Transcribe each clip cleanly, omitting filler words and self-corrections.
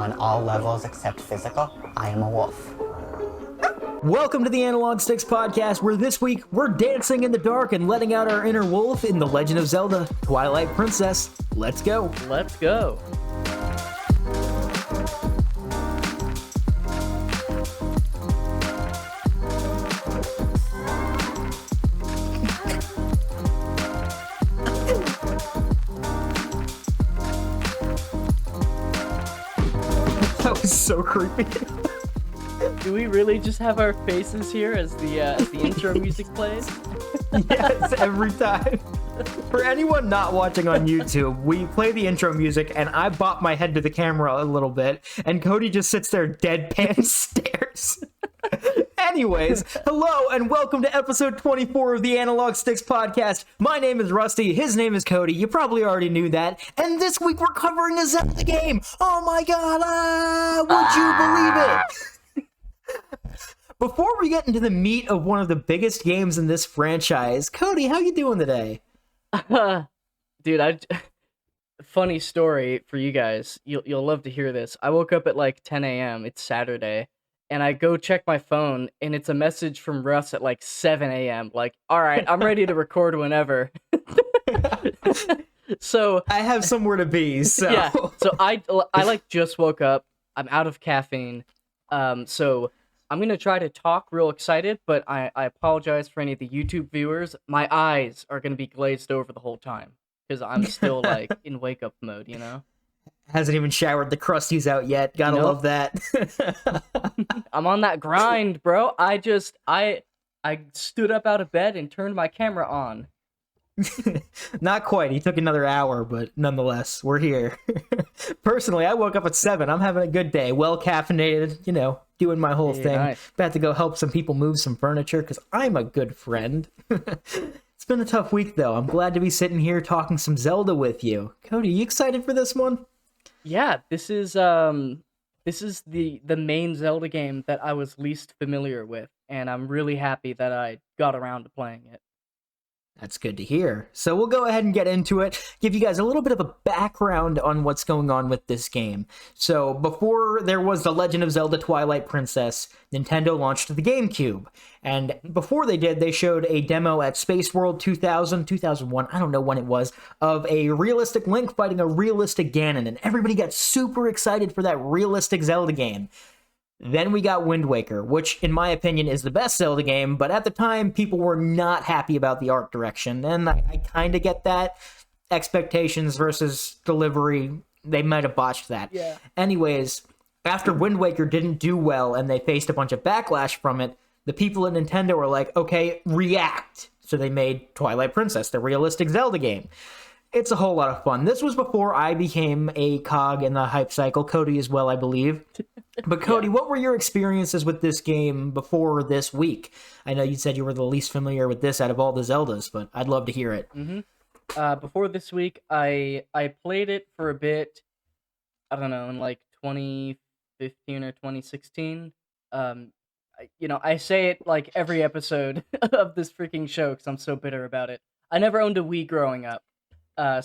on all levels except physical. I am a wolf. Welcome to the Analog Sticks Podcast, where this week we're dancing in the dark and letting out our inner wolf in The Legend of Zelda, Twilight Princess. Let's go. Let's go. That was so creepy. Do we really just have our faces here as the intro music plays? Yes, every time. For anyone not watching on YouTube, we play the intro music and I bop my head to the camera a little bit and Cody just sits there deadpan stares. Anyways, hello and welcome to episode 24 of the Analog Sticks Podcast. My name is Rusty, his name is Cody, you probably already knew that, and this week we're covering a Zelda game. Oh my god, would you believe it? Before we get into the meat of one of the biggest games in this franchise, Cody, how you doing today? Dude, funny story for you guys. You'll love to hear this. I woke up at like 10 a.m. It's Saturday, and I go check my phone, and it's a message from Russ at like 7 a.m. Like, all right, I'm ready to record whenever. So I have somewhere to be. So yeah. So I like just woke up. I'm out of caffeine. So I'm going to try to talk real excited, but I apologize for any of the YouTube viewers. My eyes are going to be glazed over the whole time because I'm still like in wake up mode, you know? Hasn't even showered, the crusties out yet. Gotta love that. I'm on that grind, bro. I stood up out of bed and turned my camera on. Not quite. He took another hour, but nonetheless, we're here. Personally, I woke up at 7. I'm having a good day. Well caffeinated, you know, doing my whole thing. Nice. About to go help some people move some furniture because I'm a good friend. It's been a tough week, though. I'm glad to be sitting here talking some Zelda with you. Cody, you excited for this one? Yeah, this is the main Zelda game that I was least familiar with, and I'm really happy that I got around to playing it. That's good to hear. So we'll go ahead and get into it, give you guys a little bit of a background on what's going on with this game. So before there was The Legend of Zelda Twilight Princess, Nintendo launched the GameCube. And before they did, they showed a demo at Space World 2001, I don't know when it was, of a realistic Link fighting a realistic Ganon. And everybody got super excited for that realistic Zelda game. Then we got Wind Waker, which, in my opinion, is the best Zelda game, but at the time, people were not happy about the art direction, and I kind of get that. Expectations versus delivery, they might have botched that. Yeah. Anyways, after Wind Waker didn't do well and they faced a bunch of backlash from it, the people at Nintendo were like, okay, react. So they made Twilight Princess, the realistic Zelda game. It's a whole lot of fun. This was before I became a cog in the hype cycle. Cody as well, I believe. But Cody, What were your experiences with this game before this week? I know you said you were the least familiar with this out of all the Zeldas, but I'd love to hear it. Mm-hmm. Before this week, I played it for a bit, I don't know, in like 2015 or 2016. I say it like every episode of this freaking show because I'm so bitter about it. I never owned a Wii growing up.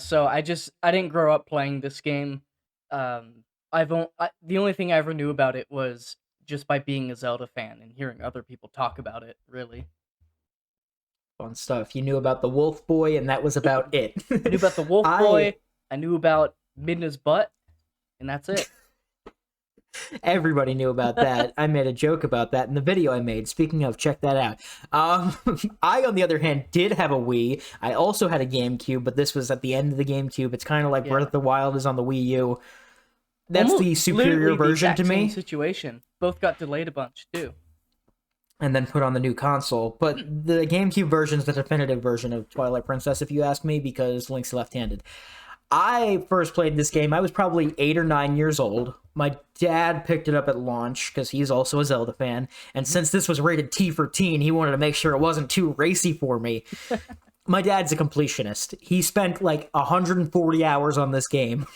So I didn't grow up playing this game. The only thing I ever knew about it was just by being a Zelda fan and hearing other people talk about it, really. Fun stuff. You knew about the Wolf Boy, and that was about it. I knew about the Wolf Boy, I knew about Midna's butt, and that's it. Everybody knew about that. I made a joke about that in the video I made. Speaking of, check that out. I, on the other hand, did have a Wii. I also had a GameCube, but this was at the end of the GameCube. It's kind of like Breath of the Wild is on the Wii U. That's Almost the superior version to me. Same situation. Both got delayed a bunch, too. And then put on the new console. But the GameCube version is the definitive version of Twilight Princess, if you ask me, because Link's left-handed. I first played this game, I was probably 8 or 9 years old. My dad picked it up at launch, because he's also a Zelda fan. And since this was rated T for teen, he wanted to make sure it wasn't too racy for me. My dad's a completionist. He spent like 140 hours on this game.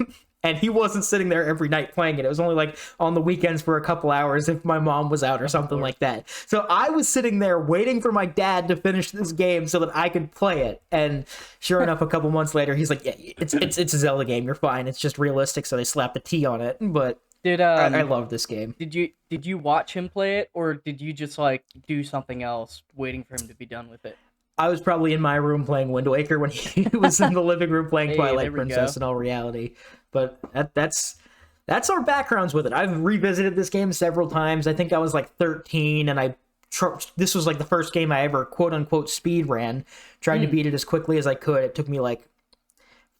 And he wasn't sitting there every night playing it. It was only like on the weekends for a couple hours if my mom was out or something like that. So I was sitting there waiting for my dad to finish this game so that I could play it. And sure enough, a couple months later, he's like, yeah, it's a Zelda game. You're fine. It's just realistic. So they slapped a T on it. But Did I love this game. did you watch him play it, or did you just like do something else, waiting for him to be done with it? I was probably in my room playing Wind Waker when he was in the living room playing Hey, there Twilight we Princess go. in all reality. But that's our backgrounds with it. I've revisited this game several times. I think I was like 13, and this was like the first game I ever quote unquote speed ran, trying to beat it as quickly as I could. It took me like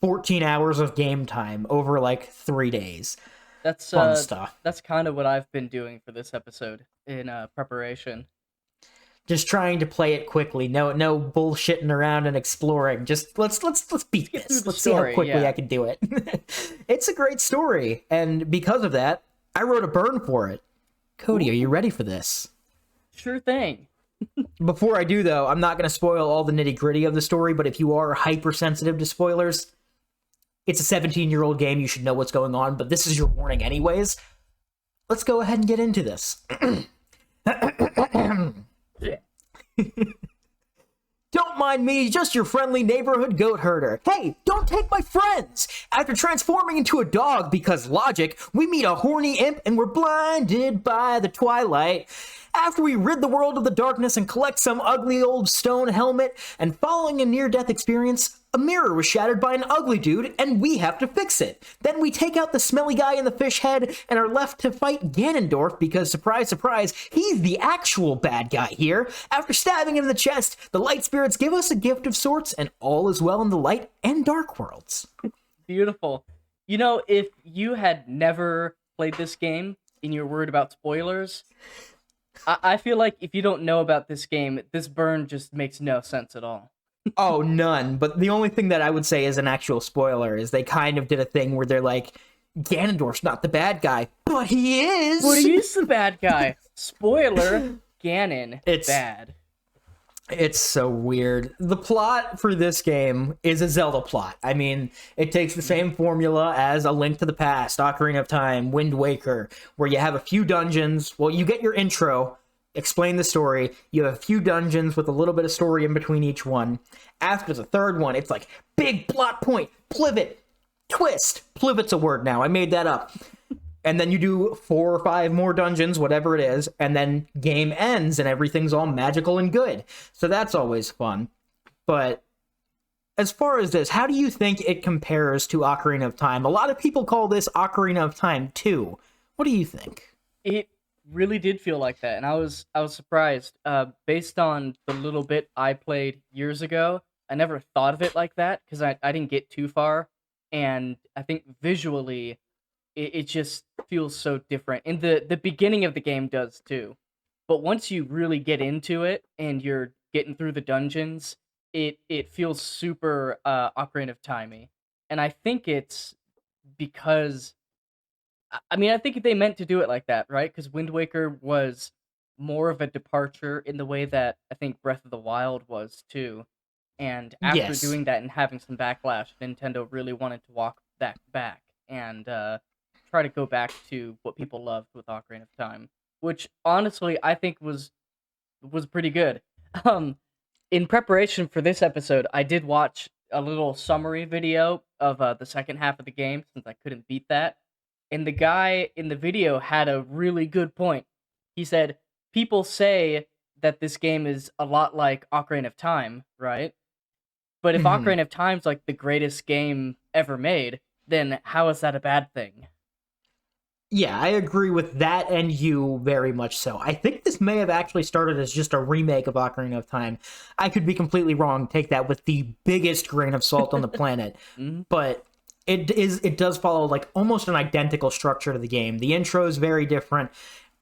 14 hours of game time over like 3 days. That's Fun stuff. that's kind of what I've been doing for this episode in preparation. Just trying to play it quickly. No bullshitting around and exploring. Just let's beat get through this. the Let's see how story, quickly yeah. I can do it. It's a great story, and because of that, I wrote a burn for it. Cody, are you ready for this? Sure thing. Before I do, though, I'm not going to spoil all the nitty-gritty of the story, but if you are hypersensitive to spoilers, it's a 17-year-old game. You should know what's going on, but this is your warning anyways. Let's go ahead and get into this. Don't mind me, just your friendly neighborhood goat herder. Hey, don't take my friends! After transforming into a dog because logic, we meet a horny imp and we're blinded by the twilight. After we rid the world of the darkness and collect some ugly old stone helmet, and following a near-death experience, a mirror was shattered by an ugly dude, and we have to fix it. Then we take out the smelly guy in the fish head and are left to fight Ganondorf because, surprise, surprise, he's the actual bad guy here. After stabbing him in the chest, the light spirits give us a gift of sorts, and all is well in the light and dark worlds. Beautiful. You know, if you had never played this game and you're worried about spoilers, I feel like if you don't know about this game, this burn just makes no sense at all. Oh, none. But the only thing that I would say is an actual spoiler is they kind of did a thing where they're like, Ganondorf's not the bad guy, but he is! But he's the bad guy. Spoiler, Ganon, bad. It's so weird. The plot for this game is a Zelda plot. I mean, it takes the same formula as A Link to the Past, Ocarina of Time, Wind Waker, where you have a few dungeons. Well, you get your intro, explain the story. You have a few dungeons with a little bit of story in between each one. After the third one, it's like big plot point, pivot, twist. Pivot's a word now. I made that up. And then you do 4 or 5 more dungeons, whatever it is, and then game ends and everything's all magical and good. So that's always fun. But as far as this, how do you think it compares to Ocarina of Time? A lot of people call this Ocarina of Time 2. What do you think? It really did feel like that, and I was surprised. Based on the little bit I played years ago, I never thought of it like that because I didn't get too far, and I think visually it just feels so different. And the beginning of the game does too. But once you really get into it and you're getting through the dungeons, it feels super Ocarina of Timey. And I think it's because I mean, I think they meant to do it like that, right? Because Wind Waker was more of a departure in the way that I think Breath of the Wild was too. And after Yes. doing that and having some backlash, Nintendo really wanted to walk that back and try to go back to what people loved with Ocarina of Time, which honestly I think was pretty good. In preparation for this episode, I did watch a little summary video of the second half of the game since I couldn't beat that. And the guy in the video had a really good point. He said, people say that this game is a lot like Ocarina of Time, right? But if Mhm. Ocarina of Time's like the greatest game ever made, then how is that a bad thing? Yeah, I agree with that and you very much so. I think this may have actually started as just a remake of Ocarina of Time. I could be completely wrong. Take that with the biggest grain of salt on the planet. Mhm. But it does follow like almost an identical structure to the game. The intro is very different.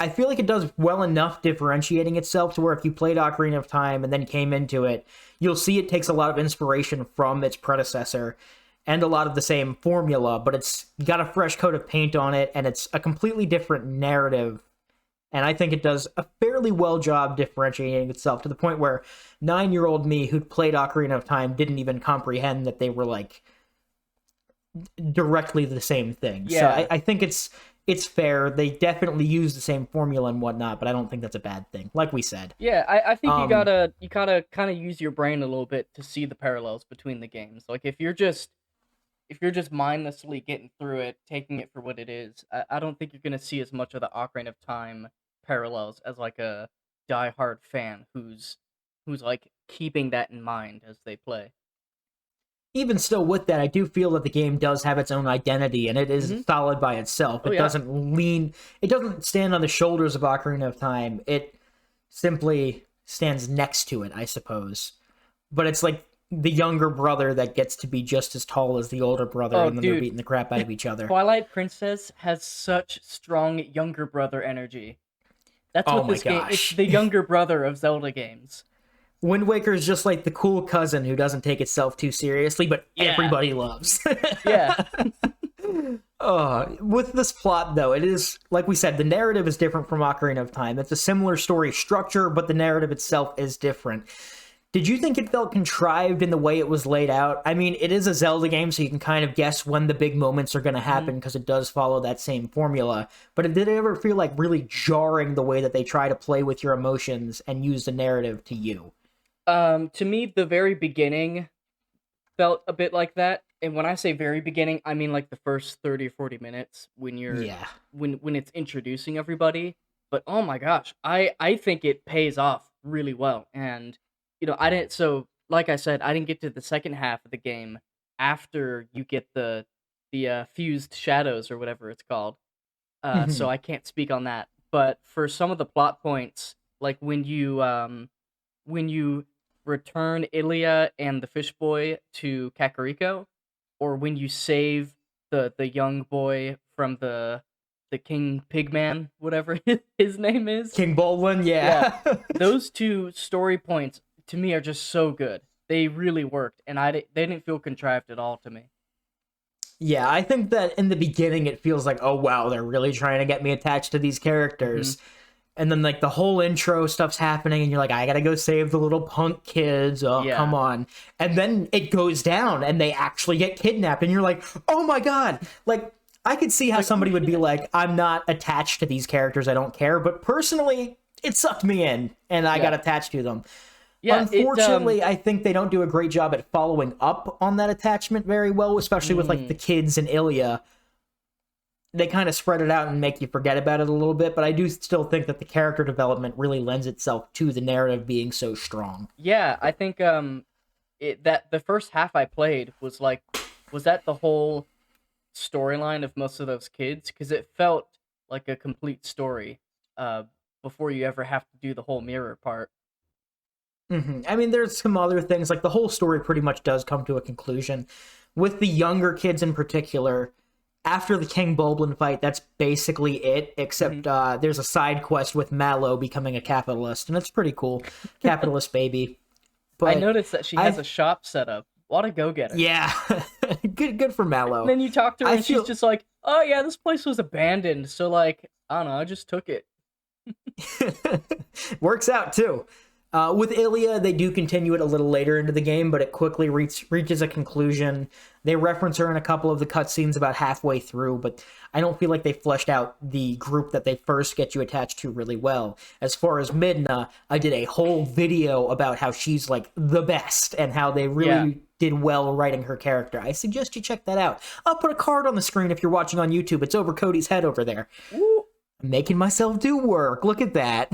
I feel like it does well enough differentiating itself to where if you played Ocarina of Time and then came into it, you'll see it takes a lot of inspiration from its predecessor and a lot of the same formula, but it's got a fresh coat of paint on it, and it's a completely different narrative. And I think it does a fairly well job differentiating itself to the point where 9-year-old me who'd played Ocarina of Time didn't even comprehend that they were like directly the same thing. Yeah. So I think it's fair. They definitely use the same formula and whatnot, but I don't think that's a bad thing. Like we said. Yeah, I think you gotta kind of use your brain a little bit to see the parallels between the games. Like if you're just if you're just mindlessly getting through it, taking it for what it is, I don't think you're gonna see as much of the Ocarina of Time parallels as like a diehard fan who's like keeping that in mind as they play. Even still with that, I do feel that the game does have its own identity and it is Hmm. solid by itself. Oh It yeah. doesn't stand on the shoulders of Ocarina of Time. It simply stands next to it, I suppose. But it's like the younger brother that gets to be just as tall as the older brother, Oh and then they're dude, beating the crap out of each other. Twilight Princess has such strong younger brother energy. That's Oh what my this game. It's gosh. the younger brother of Zelda games. Wind Waker is just like the cool cousin who doesn't take itself too seriously, but Yeah. everybody loves. Yeah. With this plot, though, it is, like we said, the narrative is different from Ocarina of Time. It's a similar story structure, but the narrative itself is different. Did you think it felt contrived in the way it was laid out? I mean, it is a Zelda game, so you can kind of guess when the big moments are going to happen because it does follow that same formula. But did it ever feel like really jarring the way that they try to play with your emotions and use the narrative to you? To me, the very beginning felt a bit like that. And when I say very beginning, I mean like the first 30 or 40 minutes Yeah. when it's introducing everybody. But oh my gosh, I think it pays off really well. And I didn't so like I said, I didn't get to the second half of the game after you get the fused shadows or whatever it's called. So I can't speak on that. But for some of the plot points, like when you return Ilya and the fish boy to Kakariko, or when you save the young boy from the King Pigman, whatever his name is. King Baldwin, Yeah, yeah. those two story points to me are just so good. They really worked, and they didn't feel contrived at all to me. Yeah, I think that in the beginning it feels like, oh wow, they're really trying to get me attached to these characters. And then like the whole intro stuff's happening and you're like, I gotta go save the little punk kids. Oh, Yeah. come on. And then it goes down and they actually get kidnapped and you're like, oh my god. Like, I could see how somebody would be like, I'm not attached to these characters, I don't care. But personally, it sucked me in and I got attached to them. Yeah, Unfortunately, I think they don't do a great job at following up on that attachment very well, especially with like the kids and Ilya. They kind of spread it out and make you forget about it a little bit, but I do still think that the character development really lends itself to the narrative being so strong. yeah, I think that the first half I played was that the whole storyline of most of those kids, because it felt like a complete story before you ever have to do the whole mirror part. I mean, there's some other things, like the whole story pretty much does come to a conclusion. With the younger kids in particular, after the King Bulblin fight, that's basically it, except there's a side quest with Mallow becoming a capitalist, and it's pretty cool. Capitalist baby. But I noticed that she has a shop set up. What a go-getter. Yeah, good for Mallow. And then you talk to her and she's just like, oh yeah, this place was abandoned, so like, I don't know, I just took it. Works out, too. With Ilya, they do continue it a little later into the game, but it quickly reaches a conclusion. They reference her in a couple of the cutscenes about halfway through, but I don't feel like they fleshed out the group that they first get you attached to really well. As far as Midna, I did a whole video about how she's, like, the best, and how they really did well writing her character. I suggest you check that out. I'll put a card on the screen if you're watching on YouTube. It's over Cody's head over there. Ooh. I'm making myself do work. Look at that.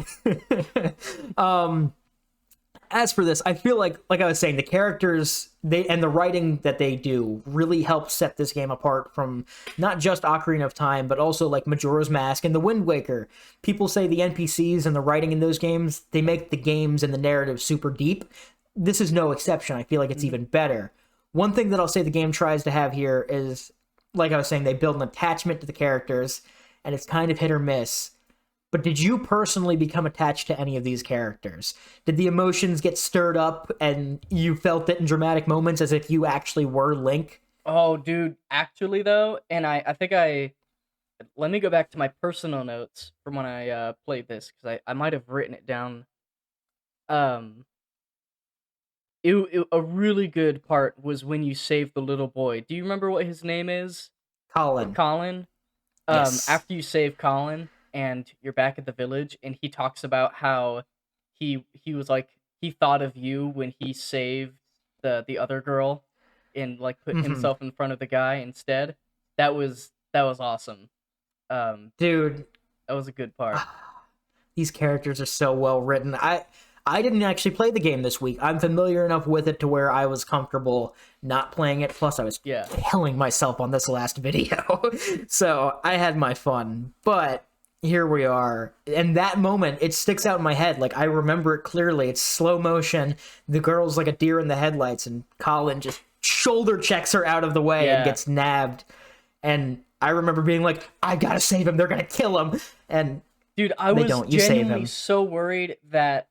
As for this, I feel like I was saying, the characters and the writing that they do really help set this game apart from not just Ocarina of Time, but also like Majora's Mask and the Wind Waker. People say the NPCs and the writing in those games, they make the games and the narrative super deep. This is no exception. I feel like it's even better. One thing that I'll say the game tries to have here is, like I was saying, they build an attachment to the characters, and it's kind of hit or miss. But did you personally become attached to any of these characters? Did the emotions get stirred up and you felt it in dramatic moments as if you actually were Link? Oh, dude, actually though, and I think let me go back to my personal notes from when I played this, because I might have written it down. A really good part was when you saved the little boy. Do you remember what his name is? Colin. Colin. Yes. After you save Colin and you're back at the village, and he talks about how he was like, he thought of you when he saved the other girl. and like put Mhm. himself in front of the guy instead. That was awesome. Dude, That was a good part. these characters are so well written. I didn't actually play the game this week. I'm familiar enough with it to where I was comfortable not playing it. Plus, I was killing myself on this last video. So I had my fun. But here we are. And that moment, it sticks out in my head. Like, I remember it clearly. It's slow motion. The girl's like a deer in the headlights, and Colin just shoulder checks her out of the way and gets nabbed. And I remember being like, I gotta save him. They're gonna kill him. And dude, I was don't. You save genuinely him. so worried that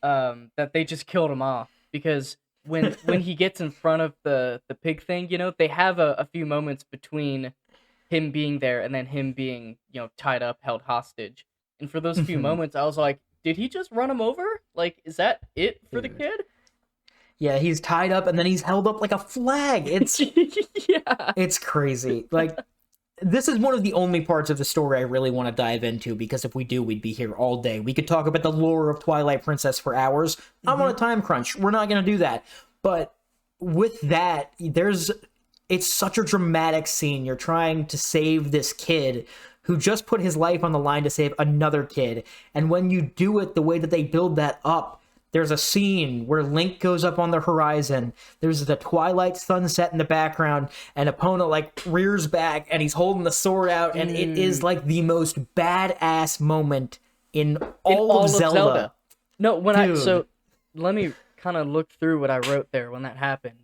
that they just killed him off, because when he gets in front of the pig thing, you know, they have a few moments between him being there and then him being, you know, tied up, held hostage. And for those few moments, I was like, did he just run him over? Like, is that it for the kid? Yeah, he's tied up and then he's held up like a flag. It's it's crazy. Like, this is one of the only parts of the story I really want to dive into, because if we do, we'd be here all day. We could talk about the lore of Twilight Princess for hours. I'm on a time crunch. We're not going to do that. But with that, it's such a dramatic scene. You're trying to save this kid who just put his life on the line to save another kid. And when you do it, the way that they build that up, there's a scene where Link goes up on the horizon. There's the twilight sunset in the background, and Epona like rears back, and he's holding the sword out, and it is like the most badass moment in all of Zelda. No, so let me kind of look through what I wrote there when that happened.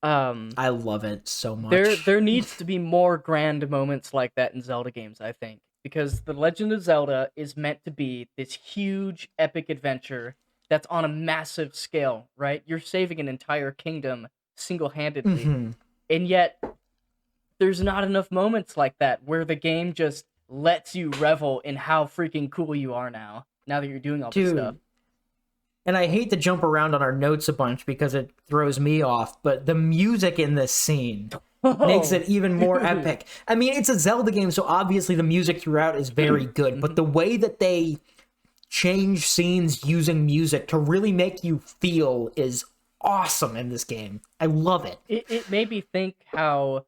I love it so much. There needs to be more grand moments like that in Zelda games, I think, because The Legend of Zelda is meant to be this huge epic adventure that's on a massive scale, right? You're saving an entire kingdom single-handedly. And yet there's not enough moments like that where the game just lets you revel in how freaking cool you are now that you're doing all this stuff. And I hate to jump around on our notes a bunch because it throws me off, but the music in this scene makes it even more epic. I mean, it's a Zelda game, so obviously the music throughout is very good, but the way that they change scenes using music to really make you feel is awesome in this game. I love it. It made me think how...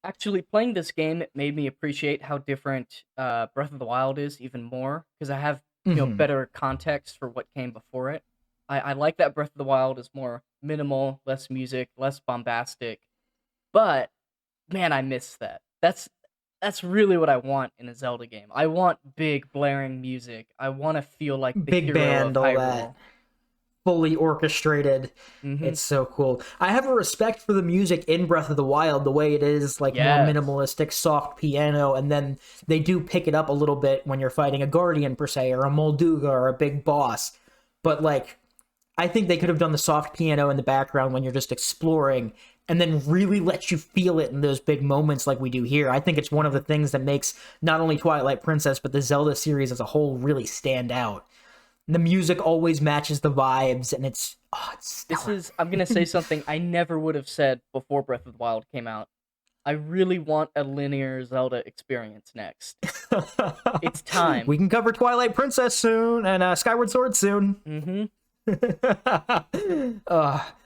Actually, playing this game, it made me appreciate how different Breath of the Wild is even more, because I have you know, better context for what came before it. I like that Breath of the Wild is more minimal, less music, less bombastic. But man, I miss that. That's really what I want in a Zelda game. I want big blaring music. I want to feel like the big hero band, of all Hyrule. that. Fully orchestrated. It's so cool. I have a respect for the music in Breath of the Wild, the way it is, like more minimalistic, soft piano, and then they do pick it up a little bit when you're fighting a Guardian, per se, or a Molduga, or a big boss. But, like, I think they could have done the soft piano in the background when you're just exploring, and then really let you feel it in those big moments like we do here. I think it's one of the things that makes not only Twilight Princess, but the Zelda series as a whole really stand out. The music always matches the vibes, and it's stellar. I'm gonna say something I never would have said before Breath of the Wild came out. I really want a linear Zelda experience next. It's time. We can cover Twilight Princess soon, and Skyward Sword soon.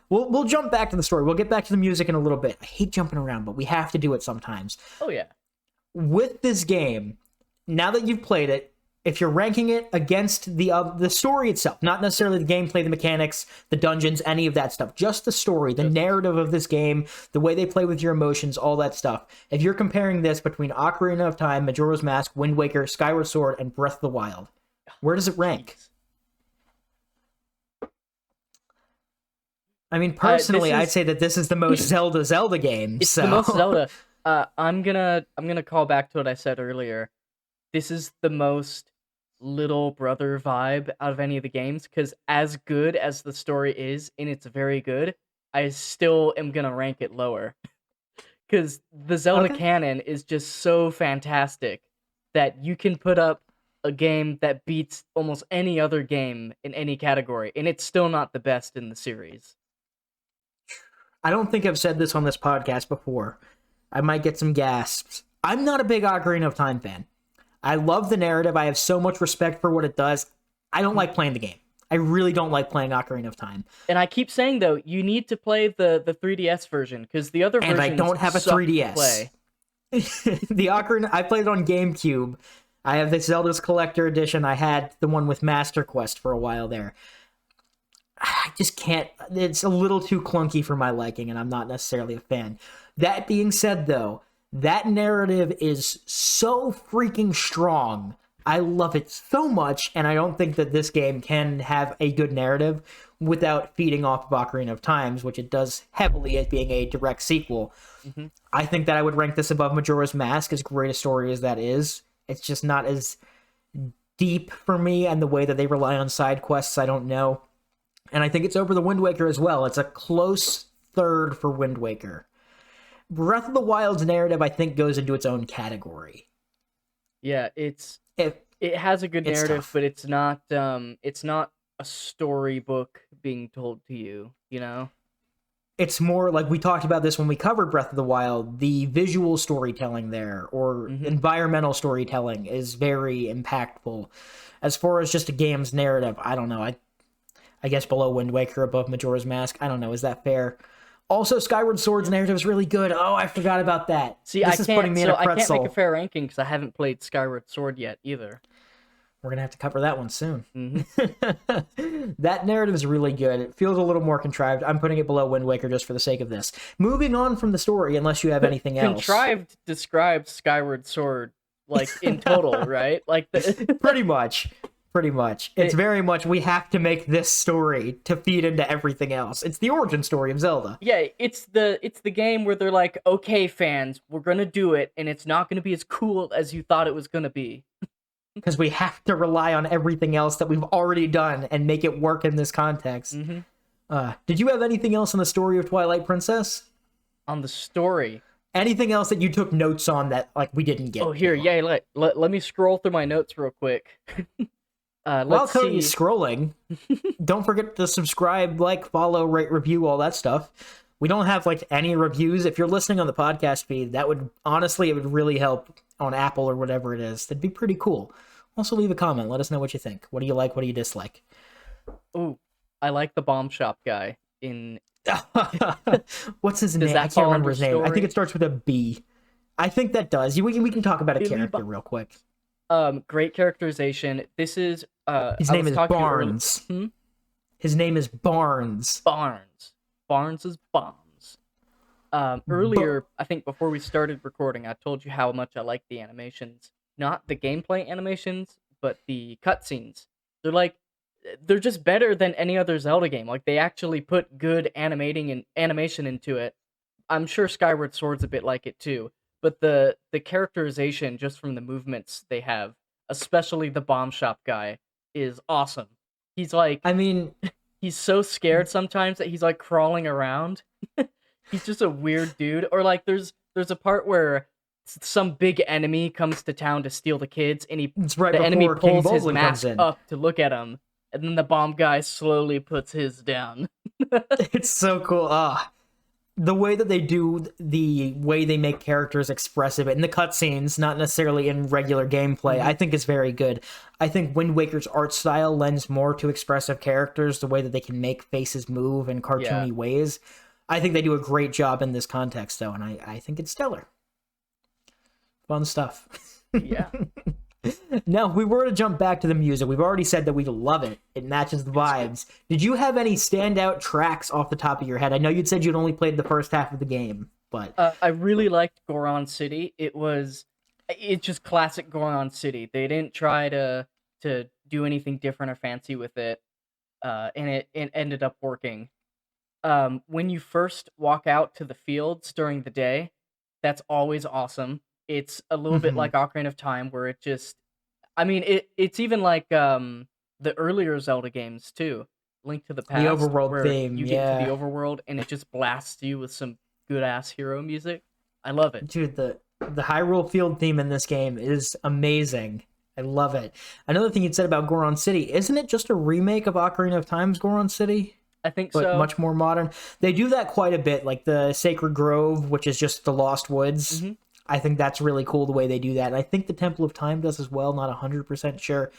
We'll jump back to the story. We'll get back to the music in a little bit. I hate jumping around, but we have to do it sometimes. Oh, yeah. With this game, now that you've played it, if you're ranking it against the story itself, not necessarily the gameplay, the mechanics, the dungeons, any of that stuff, just the story, the narrative of this game, the way they play with your emotions, all that stuff. If you're comparing this between Ocarina of Time, Majora's Mask, Wind Waker, Skyward Sword, and Breath of the Wild, where does it rank? I mean, personally, I'd say that this is the most Zelda game. It's the most Zelda. I'm gonna call back to what I said earlier. This is the most little brother vibe out of any of the games, because as good as the story is, and it's very good, I still am gonna rank it lower. Because the Zelda canon is just so fantastic that you can put up a game that beats almost any other game in any category, and it's still not the best in the series. I don't think I've said this on this podcast before. I might get some gasps. I'm not a big Ocarina of Time fan. I love the narrative. I have so much respect for what it does. I don't like playing the game. I really don't like playing Ocarina of Time. And I keep saying though, you need to play the 3DS version because the other versions And I don't have a suck to 3DS. play. The Ocarina, I played it on GameCube. I have the Zelda's Collector Edition. I had the one with Master Quest for a while there. I just can't. It's a little too clunky for my liking, and I'm not necessarily a fan. That being said, though, that narrative is so freaking strong. I love it so much, and I don't think that this game can have a good narrative without feeding off of Ocarina of Times, which it does heavily as being a direct sequel. Mm-hmm. I think that I would rank this above Majora's Mask, as great a story as that is. It's just not as deep for me, and the way that they rely on side quests, I don't know. And I think it's over the Wind Waker as well. It's a close third for Wind Waker. Breath of the Wild's narrative, I think, goes into its own category. Yeah, it has a good narrative, tough. but it's not a storybook being told to you, you know? It's more like we talked about this when we covered Breath of the Wild. The visual storytelling there, or environmental storytelling, is very impactful. As far as just a game's narrative, I don't know. I guess below Wind Waker, above Majora's Mask. I don't know. Is that fair? Also, Skyward Sword's narrative is really good. Oh, I forgot about that. See, this is putting me in a I can't pretzel. make a fair ranking because I haven't played Skyward Sword yet either. We're going to have to cover that one soon. Mm-hmm. That narrative is really good. It feels a little more contrived. I'm putting it below Wind Waker just for the sake of this. Moving on from the story, unless you have anything else. Contrived describes Skyward Sword, like, in total, right? Like Pretty much. It's very much, we have to make this story to feed into everything else. It's the origin story of Zelda. Yeah, it's the game where they're like, okay, fans, we're gonna do it, and it's not gonna be as cool as you thought it was gonna be. Because we have to rely on everything else that we've already done and make it work in this context. Mm-hmm. Did you have anything else on the story of Twilight Princess? On the story? Anything else that you took notes on that, like, we didn't get? Oh, here, yeah, let me scroll through my notes real quick. While Cody's scrolling, don't forget to subscribe, like, follow, rate, review, all that stuff. We don't have, like, any reviews. If you're listening on the podcast feed, that would, honestly, it would really help on Apple or whatever it is. That'd be pretty cool. Also, leave a comment. Let us know what you think. What do you like? What do you dislike? Ooh, I like the bomb shop guy in... What's his name? I can't remember his name. I think it starts with a B. I think that does. We can talk about a character real quick. Great characterization. This is... his name is Barnes. His name is Barnes. Barnes is bombs. Earlier, I think before we started recording, I told you how much I like the animations. Not the gameplay animations, but the cutscenes. They're just better than any other Zelda game. Like, they actually put good animation into it. I'm sure Skyward Sword's a bit like it too. But the characterization, just from the movements they have, especially the bomb shop guy, is awesome. He's like... I mean... He's so scared sometimes that he's, like, crawling around. He's just a weird dude. Or, like, there's a part where some big enemy comes to town to steal the kids, and the enemy pulls his mask up to look at him, and then the bomb guy slowly puts his down. It's so cool. The way that they do, the way they make characters expressive in the cutscenes, not necessarily in regular gameplay, I think is very good. I think Wind Waker's art style lends more to expressive characters, the way that they can make faces move in cartoony ways. I think they do a great job in this context, though, and I think it's stellar. Fun stuff. Yeah. Now, if we were to jump back to the music, we've already said that we love it. It matches the vibes. Did you have any standout tracks off the top of your head? I know you'd said you'd only played the first half of the game, but... I really liked Goron City. It's just classic Goron City. They didn't try to do anything different or fancy with it, and it ended up working. When you first walk out to the fields during the day, that's always awesome. It's a little bit like Ocarina of Time, where it just... I mean, it's even like the earlier Zelda games, too. Link to the Past. The overworld theme, you get to the overworld, and it just blasts you with some good-ass hero music. I love it. Dude, the Hyrule Field theme in this game is amazing. I love it. Another thing you'd said about Goron City, isn't it just a remake of Ocarina of Time's Goron City? I think but so. Much more modern. They do that quite a bit, like the Sacred Grove, which is just the Lost Woods. I think that's really cool the way they do that. And I think the Temple of Time does as well, not 100% sure.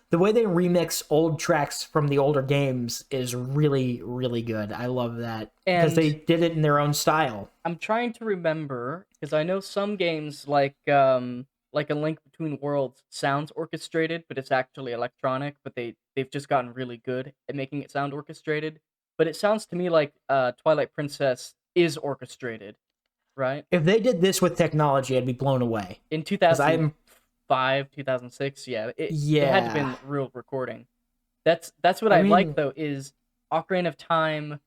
the way they remix old tracks from the older games is really, really good. I love that because And they did it in their own style. I'm trying to remember because I know some games like A Link Between Worlds sounds orchestrated, but it's actually electronic. But they've just gotten really good at making it sound orchestrated. But it sounds to me like Twilight Princess is orchestrated, right? If they did this with technology, I'd be blown away. In Because I'm 2005, 2006, yeah, it had to have yeah. been real recording. That's what I I like mean, though is Ocarina of Time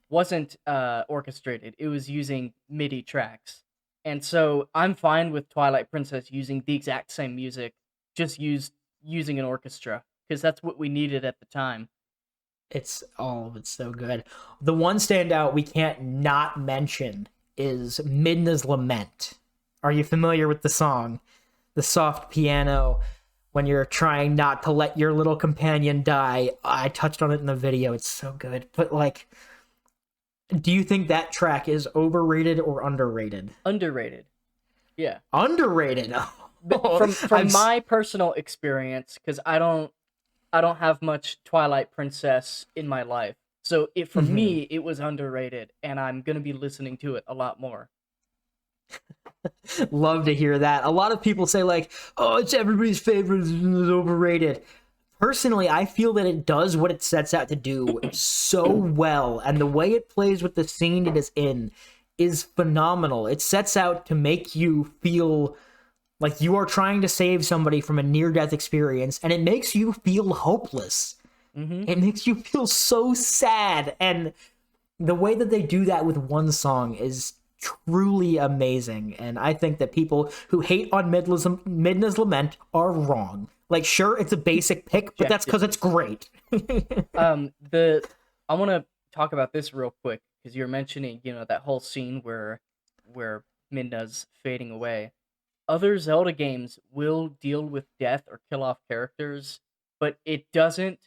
wasn't orchestrated. It was using MIDI tracks. And so I'm fine with Twilight Princess using the exact same music, just using an orchestra because that's what we needed at the time. it's all of it's so good. The one standout we can't not mention is Midna's Lament. Are you familiar with the song? The soft piano when you're trying not to let your little companion die. I touched on it in the video. It's so good. But like, do you think that track is overrated or underrated? Underrated. Yeah. Underrated. From my personal experience, because I don't have much Twilight Princess in my life. So for me, it was underrated, and I'm gonna be listening to it a lot more. Love to hear that. A lot of people say like, "Oh, it's everybody's favorite. It's overrated." Personally, I feel that it does what it sets out to do so well, and the way it plays with the scene it is in is phenomenal. It sets out to make you feel like you are trying to save somebody from a near-death experience, and it makes you feel hopeless. It makes you feel so sad, and the way that they do that with one song is truly amazing. And I think that people who hate on Midna's Lament are wrong. Like, sure, it's a basic pick, but that's because it's great. I want to talk about this real quick because you're mentioning, that whole scene where Midna's fading away. Other Zelda games will deal with death or kill off characters, but it doesn't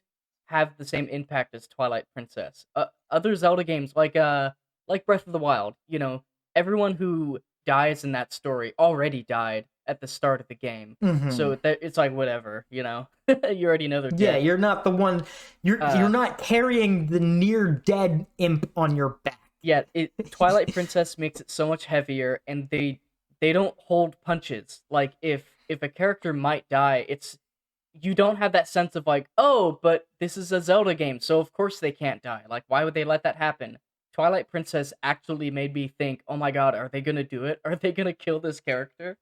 have the same impact as Twilight Princess. Other Zelda games like Breath of the Wild, everyone who dies in that story already died at the start of the game. So it's like whatever, you already know they're dead. Yeah, you're not the one. You're not carrying the near dead imp on your back. Yeah, Twilight Princess makes it so much heavier, and they don't hold punches. Like if a character might die, you don't have that sense of like, oh, but this is a Zelda game, so of course they can't die. Like, why would they let that happen? Twilight Princess actually made me think, oh my god, are they gonna do it? Are they gonna kill this character?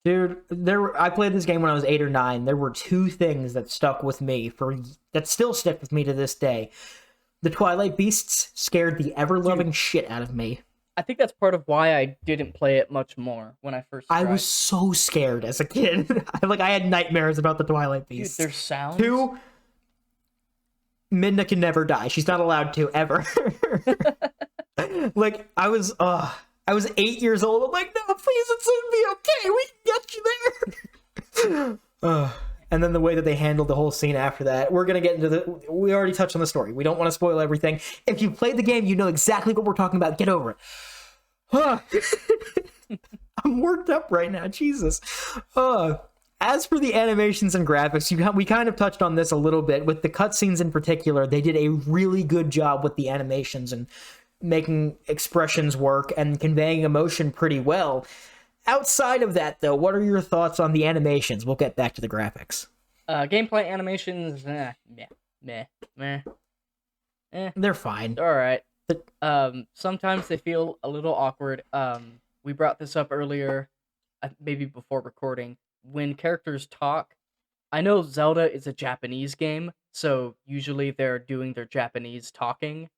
Dude, I played this game when I was 8 or 9. There were two things that stuck with me that still stick with me to this day. The Twilight Beasts scared the ever-loving shit out of me. I think that's part of why I didn't play it much more when I first tried. I was so scared as a kid. I had nightmares about the Twilight Beasts. Dude, their sounds. 2, Midna can never die. She's not allowed to, ever. I was 8 years old. I'm like, no, please, it's gonna be okay. We can get you there. And then the way that they handled the whole scene after that, we're gonna get into we already touched on the story. We don't want to spoil everything. If you played the game, you know exactly what we're talking about. Get over it. I'm worked up right now. Jesus. As for the animations and graphics, we kind of touched on this a little bit. With the cutscenes in particular, they did a really good job with the animations and making expressions work and conveying emotion pretty well. Outside of that, though, what are your thoughts on the animations? We'll get back to the graphics. Gameplay animations, meh. They're fine. All right. Sometimes they feel a little awkward. We brought this up earlier, maybe before recording. When characters talk, I know Zelda is a Japanese game, so usually they're doing their Japanese talking,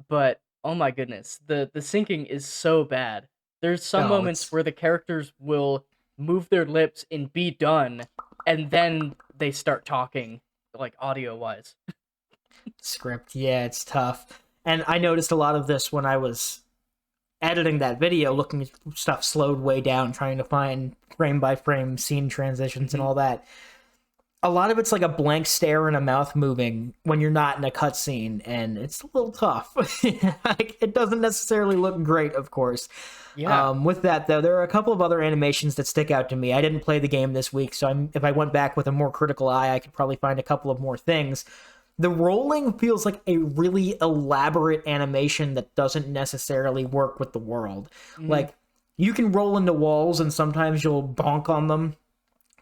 but oh my goodness, the syncing is so bad. There's some moments where the characters will move their lips and be done, and then they start talking, like audio-wise. Script, yeah, it's tough. And I noticed a lot of this when I was editing that video, looking at stuff slowed way down, trying to find frame-by-frame scene transitions and all that. a lot of it's like a blank stare and a mouth moving when you're not in a cutscene, and it's a little tough. Like, it doesn't necessarily look great, of course. Yeah. With that, though, there are a couple of other animations that stick out to me. I didn't play the game this week, so if I went back with a more critical eye, I could probably find a couple of more things. The rolling feels like a really elaborate animation that doesn't necessarily work with the world. Like, you can roll into walls, and sometimes you'll bonk on them,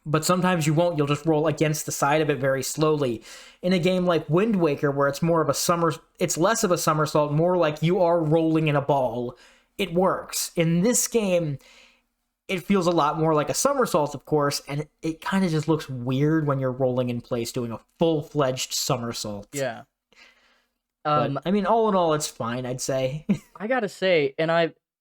but sometimes you won't. You'll just roll against the side of it very slowly. In a game like Wind Waker, where it's it's less of a somersault, more like you are rolling in a ball, it works. In this game, it feels a lot more like a somersault, of course, and it kind of just looks weird when you're rolling in place doing a full-fledged somersault. Yeah. But, I mean, all in all, it's fine, I'd say. I gotta say,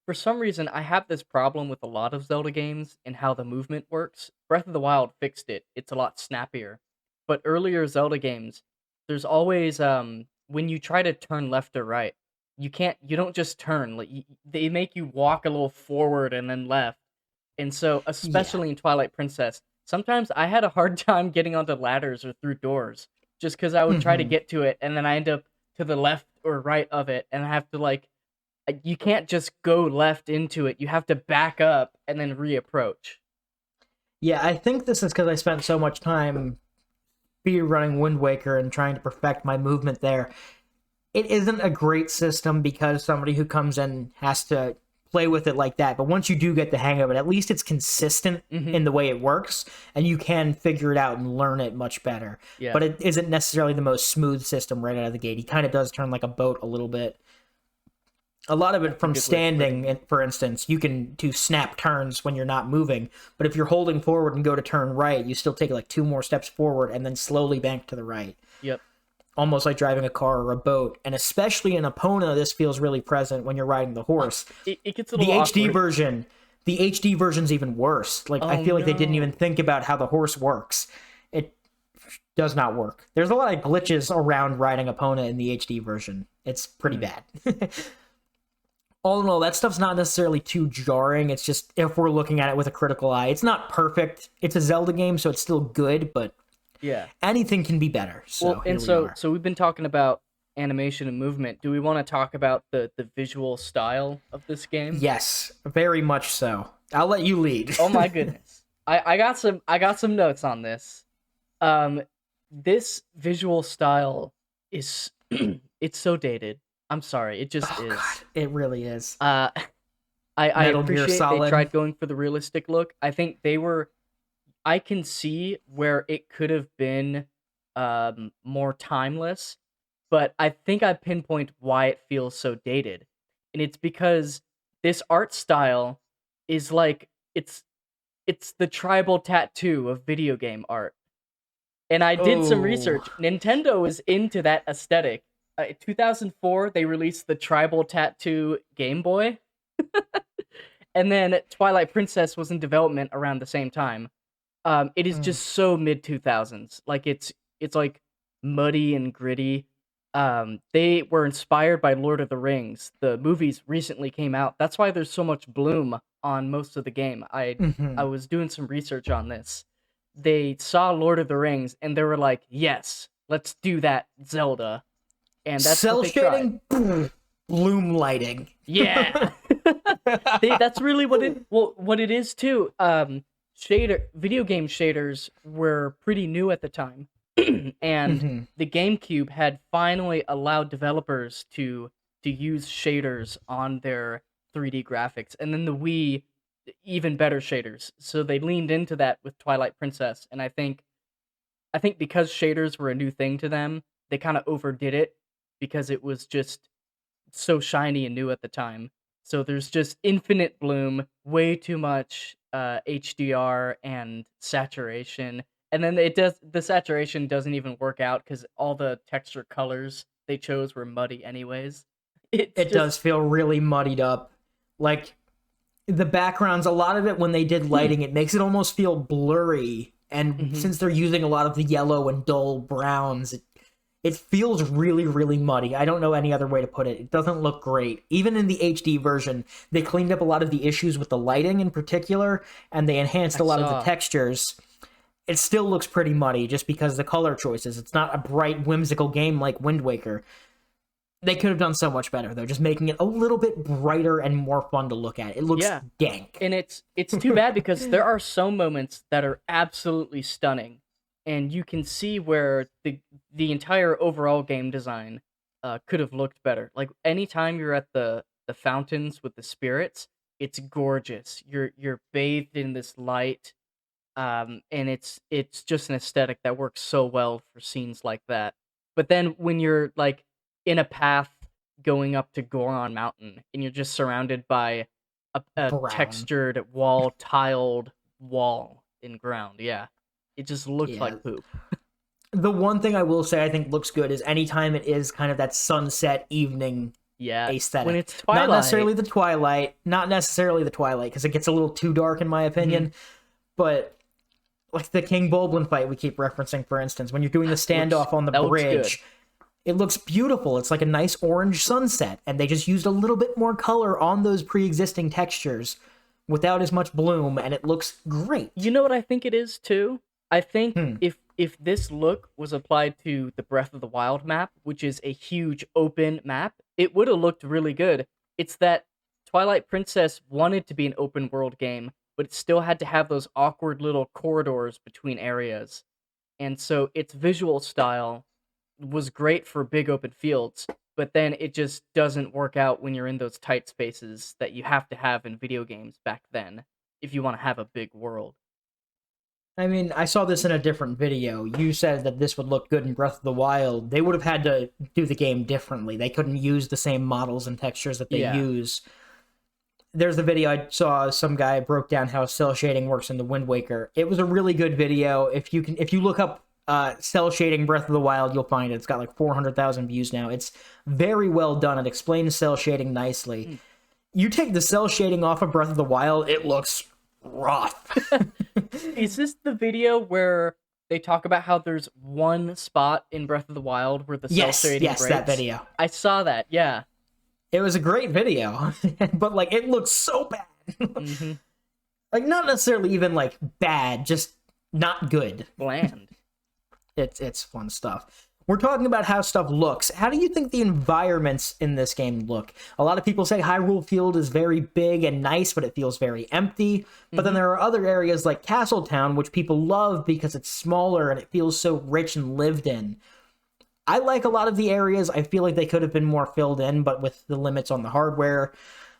for some reason, I have this problem with a lot of Zelda games and how the movement works. Breath of the Wild fixed it. It's a lot snappier. But earlier Zelda games, there's always, when you try to turn left or right, you don't just turn. Like, they make you walk a little forward and then left. And so, especially in Twilight Princess, sometimes I had a hard time getting onto ladders or through doors, just because I would try to get to it, and then I end up to the left or right of it, and I have to, like, you can't just go left into it. You have to back up and then reapproach. Yeah, I think this is because I spent so much time speedrunning Wind Waker and trying to perfect my movement there. It isn't a great system because somebody who comes in has to play with it like that. But once you do get the hang of it, at least it's consistent in the way it works, and you can figure it out and learn it much better. Yeah. But it isn't necessarily the most smooth system right out of the gate. He kind of does turn like a boat a little bit. A lot of it from standing, for instance, you can do snap turns when you're not moving, but if you're holding forward and go to turn right, you still take like 2 more steps forward and then slowly bank to the right. Yep. Almost like driving a car or a boat. And especially in Epona, this feels really present when you're riding the horse. It gets a little awkward. The HD version's even worse. Like, I feel like they didn't even think about how the horse works. It does not work. There's a lot of glitches around riding Epona in the HD version. It's pretty bad. All in all, that stuff's not necessarily too jarring. It's just, if we're looking at it with a critical eye, it's not perfect. It's a Zelda game, so it's still good, but yeah, anything can be better. So so we've been talking about animation and movement. Do we want to talk about the visual style of this game? Yes, very much so. I'll let you lead. Oh my goodness. I got some notes on this. This visual style is it's so dated. I'm sorry, it just is. God, it really is. I appreciate they tried going for the realistic look. I think I can see where it could have been more timeless, but I think I pinpoint why it feels so dated. And it's because this art style is like it's the tribal tattoo of video game art. And I did some research. Nintendo is into that aesthetic. In 2004, they released the tribal tattoo Game Boy. And then Twilight Princess was in development around the same time. It is just so mid-2000s. Like, it's like muddy and gritty. They were inspired by Lord of the Rings. The movies recently came out. That's why there's so much bloom on most of the game. I was doing some research on this. They saw Lord of the Rings, and they were like, yes, let's do that, Zelda. And that's cell what they shading, bloom lighting. Yeah, that's really what it is too. Video game shaders were pretty new at the time, and the GameCube had finally allowed developers to use shaders on their 3D graphics, and then the Wii, even better shaders. So they leaned into that with Twilight Princess, and I think because shaders were a new thing to them, they kind of overdid it because it was just so shiny and new at the time. So there's just infinite bloom, way too much HDR and saturation, and then the saturation doesn't even work out because all the texture colors they chose were muddy anyways. It does feel really muddied up. Like, the backgrounds, a lot of it when they did lighting, it makes it almost feel blurry, and since they're using a lot of the yellow and dull browns, it feels really, really muddy. I don't know any other way to put it. It doesn't look great. Even in the HD version, they cleaned up a lot of the issues with the lighting in particular, and they enhanced a lot of the textures. it still looks pretty muddy just because of the color choices. It's not a bright, whimsical game like Wind Waker. They could have done so much better, though, just making it a little bit brighter and more fun to look at. It looks dank. And it's too bad because there are some moments that are absolutely stunning, and you can see where the entire overall game design could have looked better. Like, anytime you're at the fountains with the spirits, it's gorgeous. You're bathed in this light, and it's just an aesthetic that works so well for scenes like that. But then when you're, like, in a path going up to Goron Mountain, and you're just surrounded by a textured tiled wall in ground. Yeah. It just looked like poop. The one thing I will say I think looks good is anytime it is kind of that sunset evening aesthetic. When it's Twilight. Not necessarily the Twilight, because it gets a little too dark in my opinion, but like the King Bulblin fight we keep referencing, for instance, when you're doing the standoff on the bridge, it looks beautiful. It's like a nice orange sunset, and they just used a little bit more color on those pre-existing textures without as much bloom, and it looks great. You know what I think it is, too? I think if this look was applied to the Breath of the Wild map, which is a huge open map, it would have looked really good. It's that Twilight Princess wanted to be an open world game, but it still had to have those awkward little corridors between areas. And so its visual style was great for big open fields, but then it just doesn't work out when you're in those tight spaces that you have to have in video games back then if you want to have a big world. I mean, I saw this in a different video. You said that this would look good in Breath of the Wild. They would have had to do the game differently. They couldn't use the same models and textures that they use. There's the video I saw, some guy broke down how cell shading works in the Wind Waker. It was a really good video. If you look up cell shading Breath of the Wild, you'll find it. It's got like 400,000 views now. It's very well done. It explains cell shading nicely. You take the cell shading off of Breath of the Wild, it looks rough. Is this the video where they talk about how there's one spot in Breath of the Wild where the cell shading breaks? Yes, that video. I saw that, yeah. It was a great video, but like it looks so bad. Like not necessarily even like bad, just not good. Bland. It's fun stuff. We're talking about how stuff looks. How do you think the environments in this game look? A lot of people say Hyrule Field is very big and nice, but it feels very empty. But then there are other areas like Castletown, which people love because it's smaller and it feels so rich and lived in. I like a lot of the areas. I feel like they could have been more filled in, but with the limits on the hardware,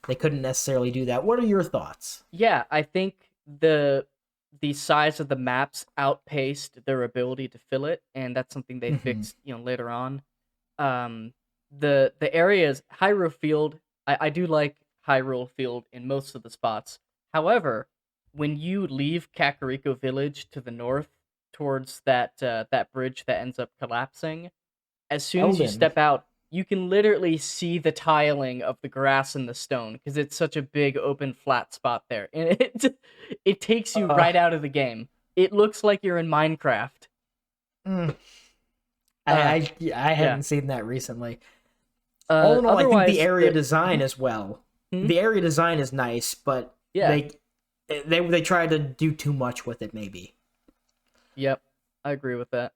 they couldn't necessarily do that. What are your thoughts? Yeah, I think the size of the maps outpaced their ability to fill it, and that's something they fixed, later on. The areas, Hyrule Field, I do like Hyrule Field in most of the spots. However, when you leave Kakariko Village to the north towards that bridge that ends up collapsing, as soon as you step out, you can literally see the tiling of the grass and the stone because it's such a big open flat spot there, and it takes you right out of the game. It looks like you're in Minecraft. I hadn't seen that recently. All in all, I think the area design as well. The area design is nice, but they tried to do too much with it, maybe. Yep, I agree with that.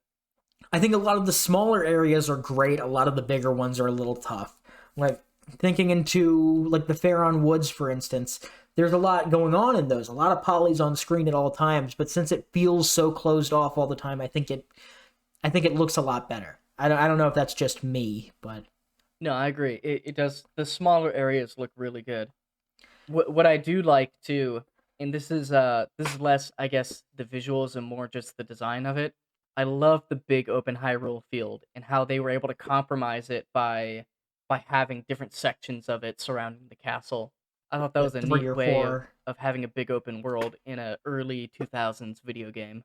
I think a lot of the smaller areas are great. A lot of the bigger ones are a little tough. Like, thinking into, like, the Faron Woods, for instance, there's a lot going on in those. A lot of polys on screen at all times, but since it feels so closed off all the time, I think it looks a lot better. I don't know if that's just me, but... No, I agree. It does. The smaller areas look really good. What I do like, too, and this is less, I guess, the visuals and more just the design of it, I love the big open Hyrule Field and how they were able to compromise it by having different sections of it surrounding the castle. I thought that was a neat way of having a big open world in an early 2000s video game.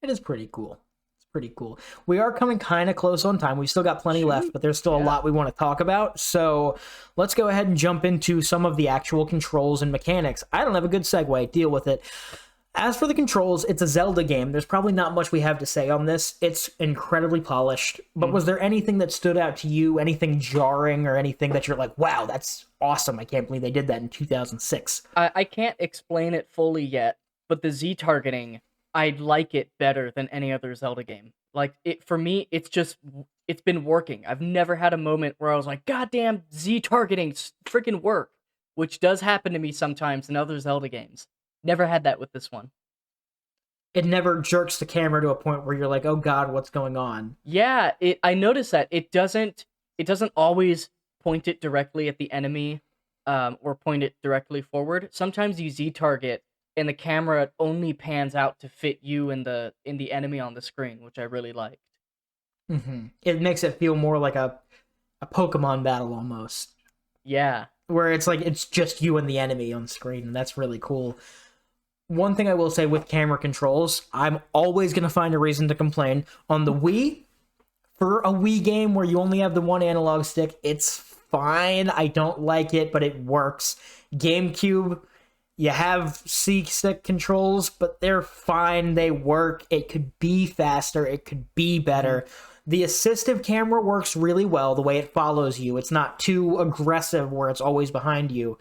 It is pretty cool. It's pretty cool. We are coming kind of close on time. We've still got plenty left, but there's still a lot we want to talk about. So let's go ahead and jump into some of the actual controls and mechanics. I don't have a good segue. Deal with it. As for the controls, it's a Zelda game. There's probably not much we have to say on this. It's incredibly polished. But was there anything that stood out to you? Anything jarring or anything that you're like, wow, that's awesome. I can't believe they did that in 2006. I can't explain it fully yet, but the Z targeting I like it better than any other Zelda game. Like it for me, it's been working. I've never had a moment where I was like, "God damn, Z targeting freaking work," which does happen to me sometimes in other Zelda games. Never had that with this one. It never jerks the camera to a point where you're like, "Oh God, what's going on?" Yeah, I noticed that it doesn't always point it directly at the enemy, or point it directly forward. Sometimes you Z target and the camera only pans out to fit you in the enemy on the screen, which I really liked. It makes it feel more like a Pokemon battle almost, Yeah, where it's like it's just you and the enemy on screen, and that's really cool. One thing I will say with camera controls, I'm always going to find a reason to complain. On the Wii, for a Wii game where you only have the one analog stick, it's fine. I don't like it, but it works. GameCube, you have C-stick controls, but they're fine. They work. It could be faster. It could be better. The assistive camera works really well, the way it follows you. It's not too aggressive where it's always behind you,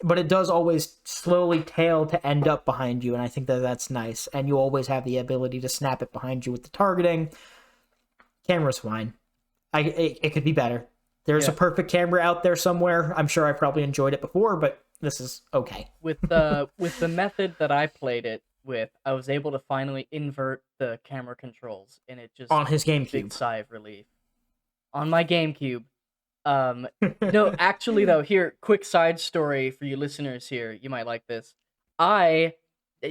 but it does always slowly tail to end up behind you, and I think that that's nice. And you always have the ability to snap it behind you with the targeting. Camera's fine. It could be better. There's a perfect camera out there somewhere. I'm sure I probably enjoyed it before, but this is okay. with the method that I played it with, I was able to finally invert the camera controls, and it just On his big GameCube. sigh of relief. On my GameCube. No, actually though, here, quick side story for you listeners here. You might like this. I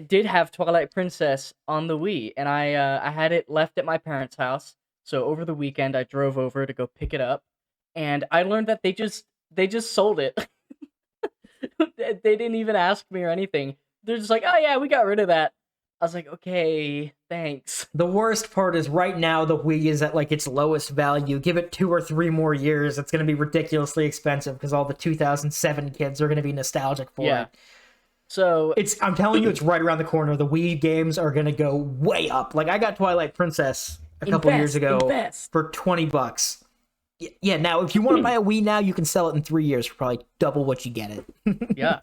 did have Twilight Princess on the Wii, and I had it left at my parents' house. So over the weekend, I drove over to go pick it up, and I learned that they just sold it. They didn't even ask me or anything. They're just like, "Oh yeah, we got rid of that." I was like, "Okay, thanks." The worst part is right now the Wii is at like its lowest value. Give it 2 or 3 more years, it's going to be ridiculously expensive because all the 2007 kids are going to be nostalgic for Yeah. it. So I'm telling you, it's right around the corner. The Wii games are going to go way up. Like I got Twilight Princess a couple years ago for $20. Yeah, now if you want to buy a Wii now, you can sell it in 3 years for probably double what you get it. yeah.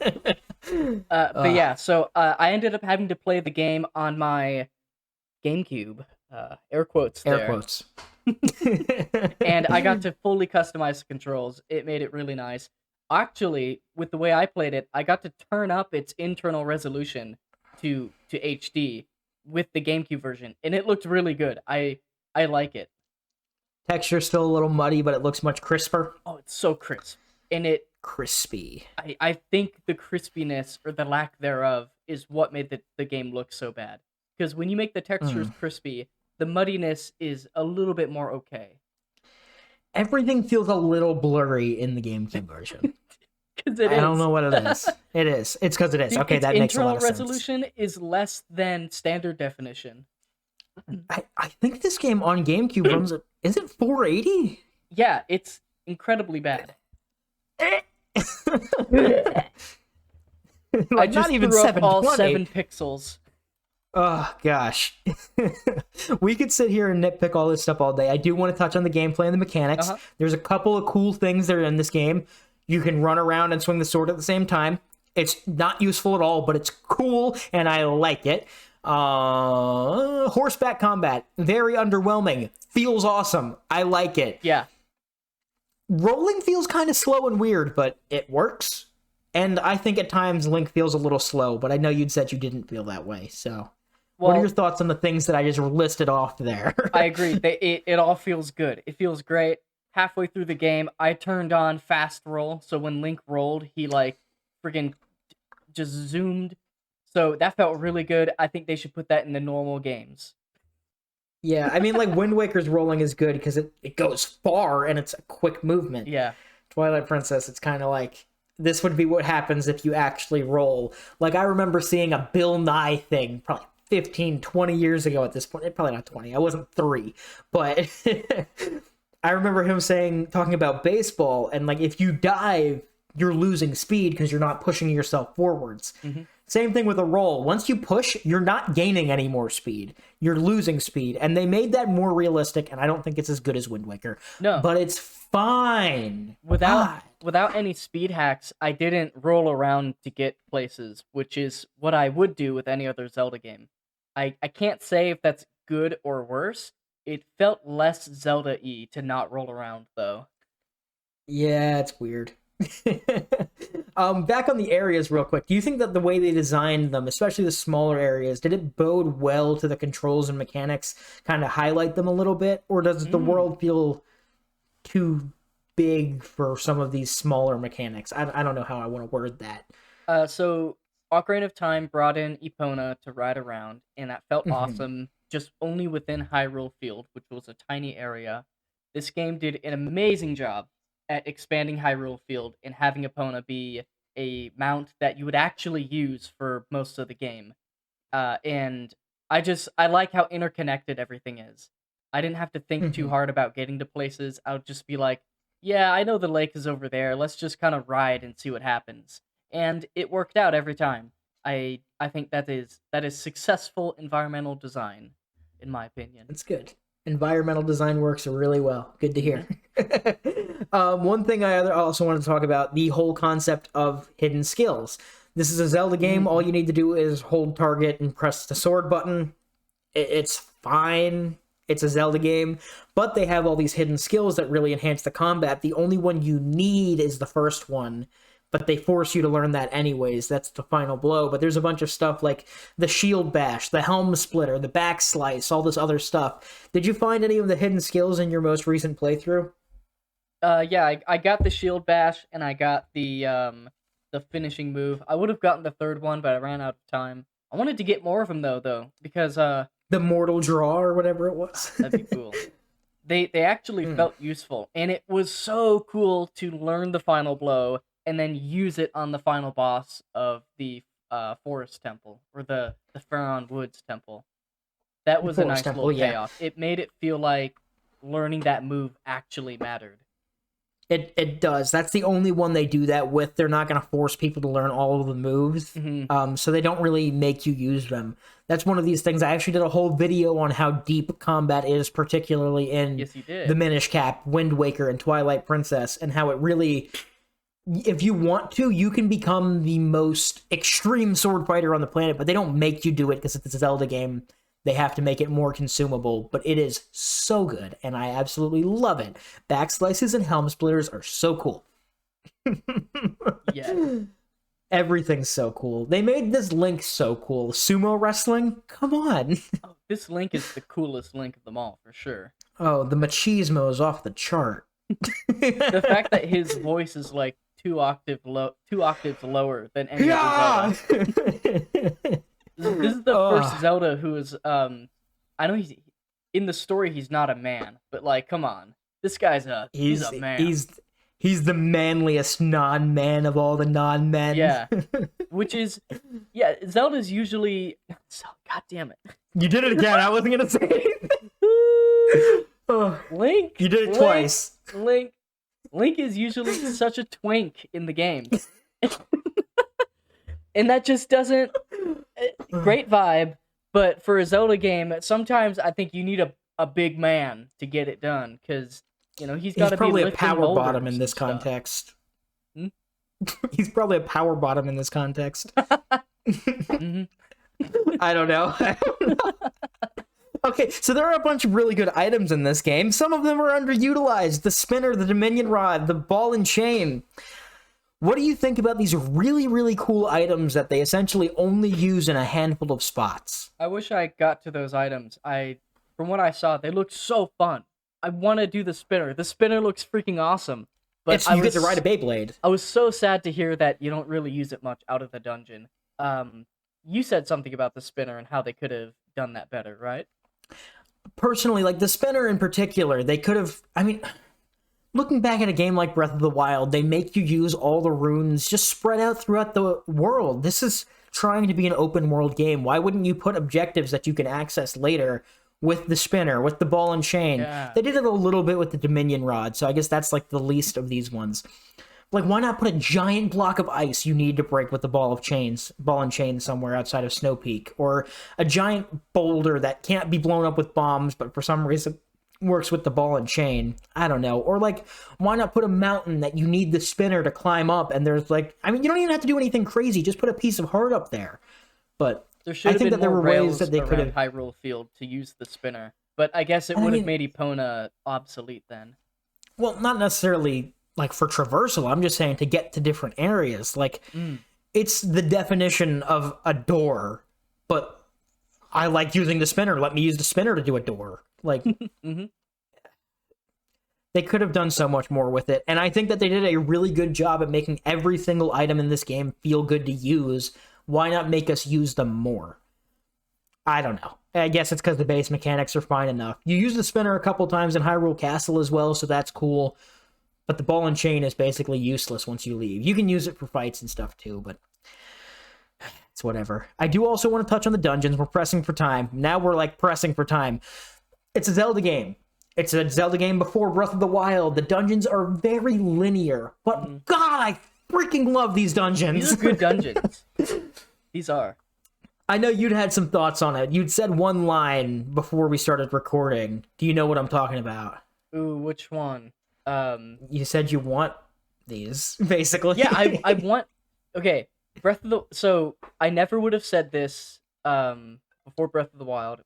But yeah, so I ended up having to play the game on my GameCube, air quotes there. Air quotes. And I got to fully customize the controls. It made it really nice. Actually, with the way I played it, I got to turn up its internal resolution to HD with the GameCube version, and it looked really good. I like it. Texture's still a little muddy, but it looks much crisper. Oh, it's so crisp. And it Crispy. I think the crispiness, or the lack thereof, is what made the game look so bad. Because when you make the textures crispy, the muddiness is a little bit more okay. Everything feels a little blurry in the GameCube version. I don't know what it is. It is. It's because it is. Okay, that makes a lot of sense. Internal resolution is less than standard definition. I think this game on GameCube runs at... Is it 480? Yeah, it's incredibly bad. I just not even threw up all 720. 7 pixels. Oh, gosh. We could sit here and nitpick all this stuff all day. I do want to touch on the gameplay and the mechanics. There's a couple of cool things that are in this game. You can run around and swing the sword at the same time. It's not useful at all, but it's cool, and I like it. Horseback combat, very underwhelming. Feels awesome. I like it. Yeah. Rolling feels kind of slow and weird, but it works. And I think at times Link feels a little slow, but I know you'd said you didn't feel that way, so... What are your thoughts on the things that I just listed off there? I agree. It all feels good. It feels great. Halfway through the game, I turned on fast roll, so when Link rolled, he, like, friggin' just zoomed. So that felt really good. I think they should put that in the normal games. Yeah, I mean, like, Wind Waker's rolling is good because it goes far and it's a quick movement. Yeah. Twilight Princess, it's kind of like, this would be what happens if you actually roll. Like, I remember seeing a Bill Nye thing, probably 15, 20 years ago at this point. Probably not 20. I wasn't 3. But I remember him talking about baseball, and, like, if you dive, you're losing speed because you're not pushing yourself forwards. Mm-hmm. Same thing with a roll. Once you push, you're not gaining any more speed. You're losing speed. And they made that more realistic, and I don't think it's as good as Wind Waker. No. But it's fine. Without any speed hacks, I didn't roll around to get places, which is what I would do with any other Zelda game. I can't say if that's good or worse. It felt less Zelda-y to not roll around, though. Yeah, it's weird. Back on the areas real quick. Do you think that the way they designed them, especially the smaller areas, did it bode well to the controls and mechanics, kind of highlight them a little bit? Or does the world feel too big for some of these smaller mechanics? I don't know how I want to word that. So Ocarina of Time brought in Epona to ride around, and that felt awesome, just only within Hyrule Field, which was a tiny area. This game did an amazing job at expanding Hyrule Field and having Epona be a mount that you would actually use for most of the game. And I like how interconnected everything is. I didn't have to think too hard about getting to places. I would just be like, yeah, I know the lake is over there. Let's just kind of ride and see what happens. And it worked out every time. I think that is successful environmental design, in my opinion. That's good. Environmental design works really well. Good to hear. One thing I also wanted to talk about, the whole concept of hidden skills. This is a Zelda game. All you need to do is hold target and press the sword button. It's fine. It's a Zelda game. But they have all these hidden skills that really enhance the combat. The only one you need is the first one. But they force you to learn that anyways. That's the final blow. But there's a bunch of stuff like the shield bash, the helm splitter, the back slice, all this other stuff. Did you find any of the hidden skills in your most recent playthrough? Yeah, I got the shield bash and I got the finishing move. I would have gotten the third one, but I ran out of time. I wanted to get more of them though, because the mortal draw or whatever it was. That'd be cool. They actually felt useful, and it was so cool to learn the final blow and then use it on the final boss of the Forest Temple, or the Faron Woods Temple. That was a nice little payoff. It made it feel like learning that move actually mattered. It does. That's the only one they do that with. They're not going to force people to learn all of the moves, so they don't really make you use them. That's one of these things. I actually did a whole video on how deep combat is, particularly in the Minish Cap, Wind Waker, and Twilight Princess, and how it really... If you want to, you can become the most extreme sword fighter on the planet, but they don't make you do it because it's a Zelda game. They have to make it more consumable, but it is so good, and I absolutely love it. Back slices and helm splitters are so cool. Yeah. Everything's so cool. They made this Link so cool. Sumo wrestling? Come on. Oh, this Link is the coolest Link of them all, for sure. Oh, the machismo is off the chart. The fact that his voice is like two octaves lower than any other Zelda. This is the first Zelda who is, I know he's, in the story he's not a man, but like, come on. This guy's he's a man. He's the manliest non-man of all the non-men. Yeah. Which is, yeah, Zelda's usually, God damn it. You did it again, I wasn't gonna say it. Link. You did it twice. Link is usually such a twink in the game. And that just doesn't... Great vibe, but for a Zelda game, sometimes I think you need a big man to get it done, because, you know, he's got to be probably a power bottom in this context. He's probably a power bottom in this context. I don't know. Okay, so there are a bunch of really good items in this game. Some of them are underutilized. The spinner, the Dominion Rod, the ball and chain. What do you think about these really, really cool items that they essentially only use in a handful of spots? I wish I got to those items. From what I saw, they look so fun. I want to do the spinner. The spinner looks freaking awesome. But you get to ride a Beyblade. I was so sad to hear that you don't really use it much out of the dungeon. You said something about the spinner and how they could have done that better, right? Personally, like the spinner in particular, they could have... I mean... Looking back at a game like Breath of the Wild, they make you use all the runes just spread out throughout the world. This is trying to be an open world game. Why wouldn't you put objectives that you can access later with the spinner, with the ball and chain? Yeah. They did it a little bit with the Dominion Rod, so I guess that's like the least of these ones. Like, why not put a giant block of ice you need to break with the ball and chain somewhere outside of Snow Peak? Or a giant boulder that can't be blown up with bombs, but for some reason works with the ball and chain. I don't know. Or like, why not put a mountain that you need the spinner to climb up, and there's like, I mean, you don't even have to do anything crazy, just put a piece of heart up there. But There should have think been that there more were ways rails that they could around have. Hyrule Field to use the spinner, but I guess it And I would have mean, made Epona obsolete then. well, not necessarily like for traversal. I'm just saying to get to different areas. Like, it's the definition of a door, but I like using the spinner. Let me use the spinner to do a door. Like, they could have done so much more with it. And I think that they did a really good job at making every single item in this game feel good to use. Why not make us use them more? I don't know. I guess it's because the base mechanics are fine enough. You use the spinner a couple times in Hyrule Castle as well, so that's cool. But the ball and chain is basically useless once you leave. You can use it for fights and stuff too, but it's whatever. I do also want to touch on the dungeons. We're pressing for time. Now we're like pressing for time. It's a Zelda game. It's a Zelda game before Breath of the Wild. The dungeons are very linear, but God, I freaking love these dungeons. These are good dungeons. These are. I know you'd had some thoughts on it. You'd said one line before we started recording. Do you know what I'm talking about? Ooh, which one? You said you want these, basically. Yeah, I want. Okay, So I never would have said this before Breath of the Wild.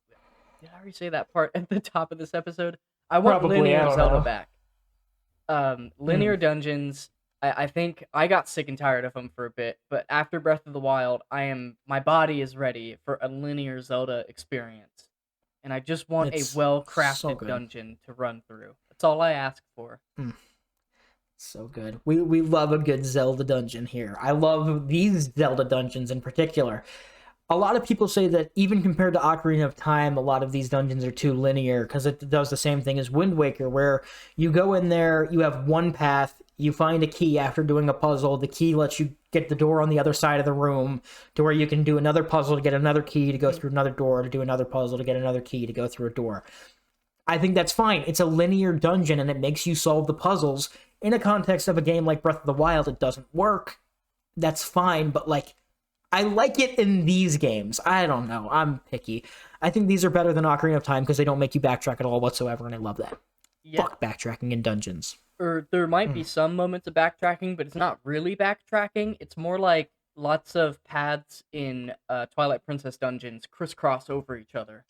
Did I already say that part at the top of this episode? I want Probably, I linear don't Zelda know. back. Linear dungeons. I think I got sick and tired of them for a bit, but after Breath of the Wild, my body is ready for a linear Zelda experience, and I just want It's a well-crafted so good. dungeon to run through. That's all I ask for. So good. We love a good Zelda dungeon here. I love these Zelda dungeons in particular. A lot of people say that even compared to Ocarina of Time, a lot of these dungeons are too linear because it does the same thing as Wind Waker, where you go in there, you have one path, you find a key after doing a puzzle, the key lets you get the door on the other side of the room to where you can do another puzzle to get another key to go through another door, to do another puzzle to get another key to go through a door. I think that's fine. It's a linear dungeon and it makes you solve the puzzles. In a context of a game like Breath of the Wild, it doesn't work. That's fine, but like, I like it in these games. I don't know. I'm picky. I think these are better than Ocarina of Time because they don't make you backtrack at all whatsoever, and I love that. Yeah. Fuck backtracking in dungeons. Or there might be some moments of backtracking, but it's not really backtracking. It's more like lots of paths in Twilight Princess dungeons crisscross over each other.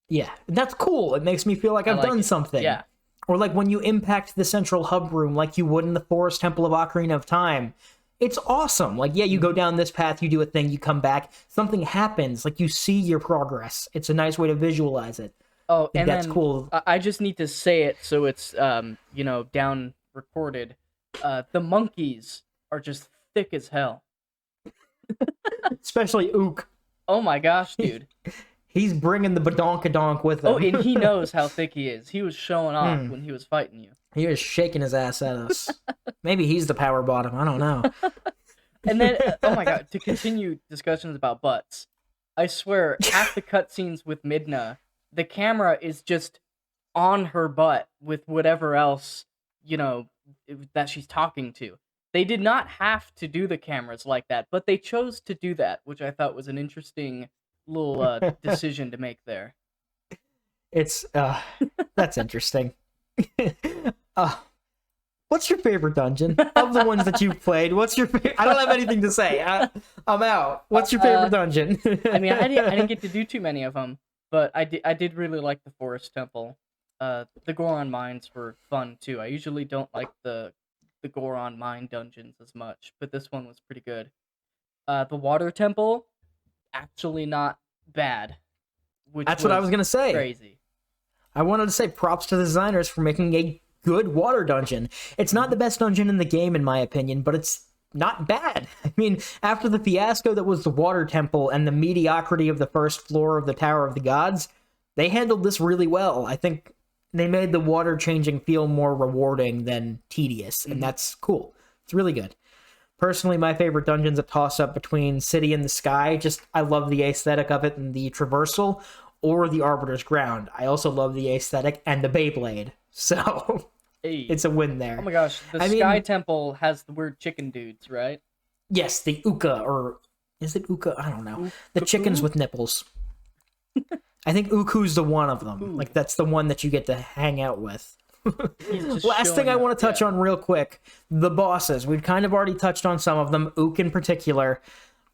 Yeah, that's cool. It makes me feel like I've done something. Yeah. Or like when you impact the central hub room like you would in the Forest Temple of Ocarina of Time. It's awesome. Like, yeah, you go down this path, you do a thing, you come back, something happens. Like, you see your progress. It's a nice way to visualize it. Oh, and that's then cool. I just need to say it so it's down recorded. The monkeys are just thick as hell. Especially Ook. Oh my gosh, dude. He's bringing the badonkadonk with him. Oh, and he knows how thick he is. He was showing off when he was fighting you. He was shaking his ass at us. Maybe he's the power bottom. I don't know. And then, oh my god, to continue discussions about butts, I swear, half the cutscenes with Midna, the camera is just on her butt with whatever else, that she's talking to. They did not have to do the cameras like that, but they chose to do that, which I thought was an interesting little decision to make there. It's, that's interesting. What's your favorite dungeon of the ones that you've played? What's your favorite? I don't have anything to say. I'm out. What's your favorite dungeon? I mean, I didn't get to do too many of them, but I did really like the Forest Temple. The Goron Mines were fun too. I usually don't like the Goron Mine dungeons as much, but this one was pretty good. The Water Temple, actually not bad. That's what I was gonna say. Crazy. I wanted to say props to the designers for making a good water dungeon. It's not the best dungeon in the game, in my opinion, but it's not bad. I mean, after the fiasco that was the Water Temple and the mediocrity of the first floor of the Tower of the Gods, they handled this really well. I think they made the water changing feel more rewarding than tedious, and that's cool. It's really good. Personally, my favorite dungeon's a toss-up between City in the Sky. Just, I love the aesthetic of it and the traversal, or the Arbiter's Ground. I also love the aesthetic and the Beyblade. So, Hey. it's a win there. Oh my gosh, the Sky Temple has the weird chicken dudes, right? Yes, the Uka, or is it Uka? I don't know. The chickens with nipples. I think Uku's the one of them. Like, that's the one that you get to hang out with. Last thing I want to touch on real quick, the bosses. We've kind of already touched on some of them, Ook in particular.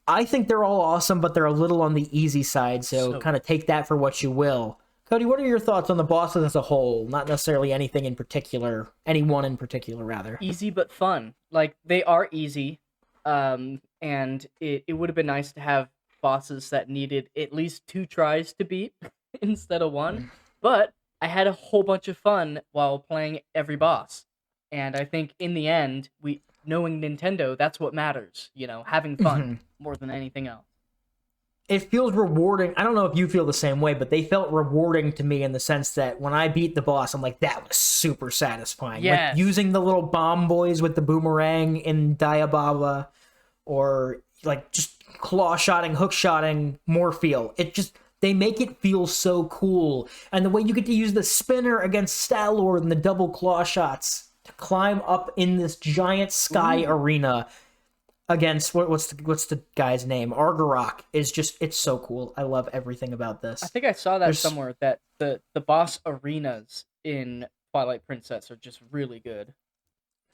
I think they're all awesome, but they're a little on the easy side, so kind of take that for what you will. Cody, what are your thoughts on the bosses as a whole? Not necessarily anything in particular, anyone in particular, rather. Easy but fun. Like, they are easy, and it would have been nice to have bosses that needed at least 2 tries to beat instead of 1, but I had a whole bunch of fun while playing every boss, and I think in the end, knowing Nintendo, that's what matters, having fun more than anything else. It feels rewarding. I don't know if you feel the same way, but they felt rewarding to me in the sense that when I beat the boss, I'm like, that was super satisfying. Yes. Like using the little bomb boys with the boomerang in Diababa, or like just claw-shotting, hook-shotting Morphle. They make it feel so cool. And the way you get to use the spinner against Star-Lord and the double claw shots to climb up in this giant sky arena against what's the guy's name? Argarok is it's so cool. I love everything about this. I think I saw that somewhere, that the boss arenas in Twilight Princess are just really good.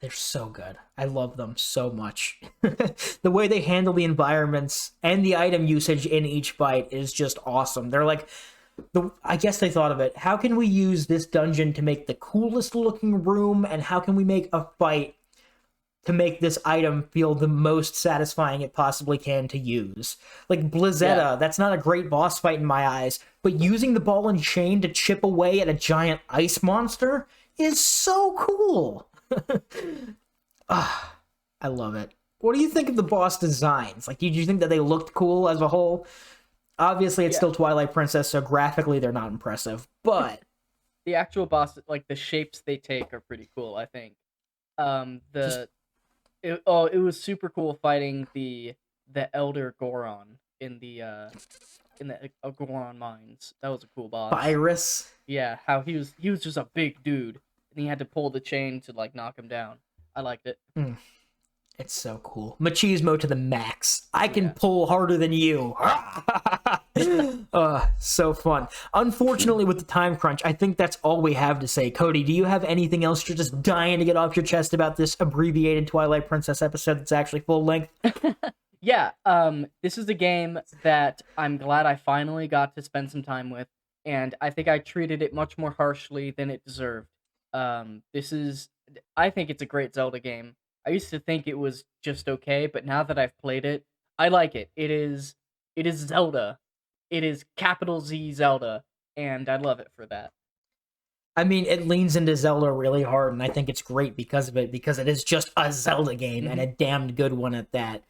They're so good. I love them so much. The way they handle the environments and the item usage in each fight is just awesome. They're like, I guess they thought of it. How can we use this dungeon to make the coolest looking room, and how can we make a fight to make this item feel the most satisfying it possibly can to use? Like Blizzetta, that's not a great boss fight in my eyes, but using the ball and chain to chip away at a giant ice monster is so cool. I love it. What do you think of the boss designs? Like, did you think that they looked cool as a whole? Obviously, it's still Twilight Princess, so graphically they're not impressive, but the actual boss, like the shapes they take, are pretty cool, I think. It was super cool fighting the Elder Goron in the Goron mines. That was a cool boss. Virus. Yeah, how he was just a big dude, and he had to pull the chain to like knock him down. I liked it. It's so cool. Machismo to the max. I can pull harder than you. So fun. Unfortunately, with the time crunch, I think that's all we have to say. Cody, do you have anything else you're just dying to get off your chest about this abbreviated Twilight Princess episode that's actually full length? Yeah, this is a game that I'm glad I finally got to spend some time with, and I think I treated it much more harshly than it deserved. I think it's a great Zelda game. I used to think it was just okay, but now that I've played it, I like it. It is Zelda. It is capital Z Zelda, and I love it for that. I mean, it leans into Zelda really hard, and I think it's great because of it, because it is just a Zelda game, and a damned good one at that.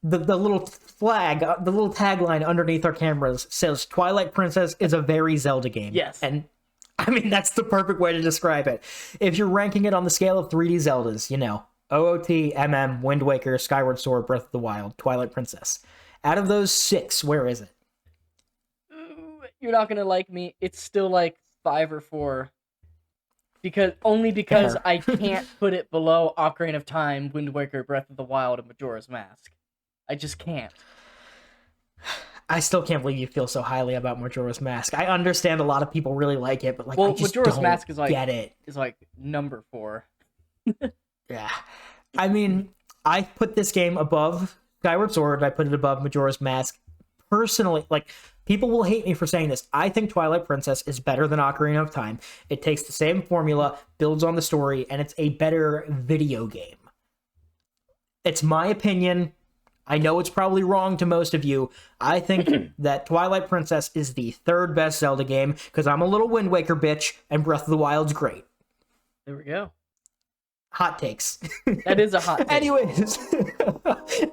The little flag, the little tagline underneath our cameras says, Twilight Princess is a very Zelda game. Yes. And I mean, that's the perfect way to describe it. If you're ranking it on the scale of 3D Zeldas, OOT, MM, Wind Waker, Skyward Sword, Breath of the Wild, Twilight Princess. Out of those 6, where is it? You're not gonna like me. It's still like 5 or 4. Because I can't put it below Ocarina of Time, Wind Waker, Breath of the Wild, and Majora's Mask. I just can't. I still can't believe you feel so highly about Majora's Mask. I understand a lot of people really like it, but I just Majora's don't Mask is get it. Is like number 4. Yeah. I mean, I put this game above Skyward Sword. I put it above Majora's Mask. Personally, people will hate me for saying this. I think Twilight Princess is better than Ocarina of Time. It takes the same formula, builds on the story, and it's a better video game. It's my opinion. I know it's probably wrong to most of you. I think that Twilight Princess is the 3rd best Zelda game, because I'm a little Wind Waker bitch, and Breath of the Wild's great. There we go. Hot takes. That is a hot take.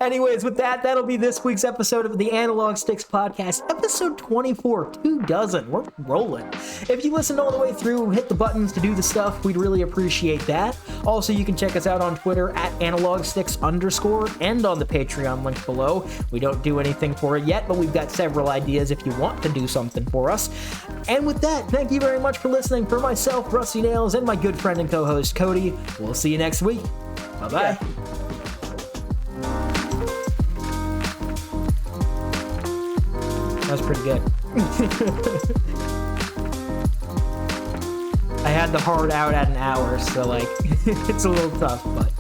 Anyways, with that'll be this week's episode of the Analog Sticks Podcast, episode 24, 24. We're rolling. If you listened all the way through, hit the buttons to do the stuff, we'd really appreciate that. Also, you can check us out on Twitter at @AnalogSticks_ and on the Patreon link below. We don't do anything for it yet, but we've got several ideas if you want to do something for us. And with that, thank you very much for listening. For myself, Rusty Nails, and my good friend and co-host, Cody, we'll see you next week. Bye-bye. Yeah. That was pretty good. I had the hard out at an hour, so it's a little tough, but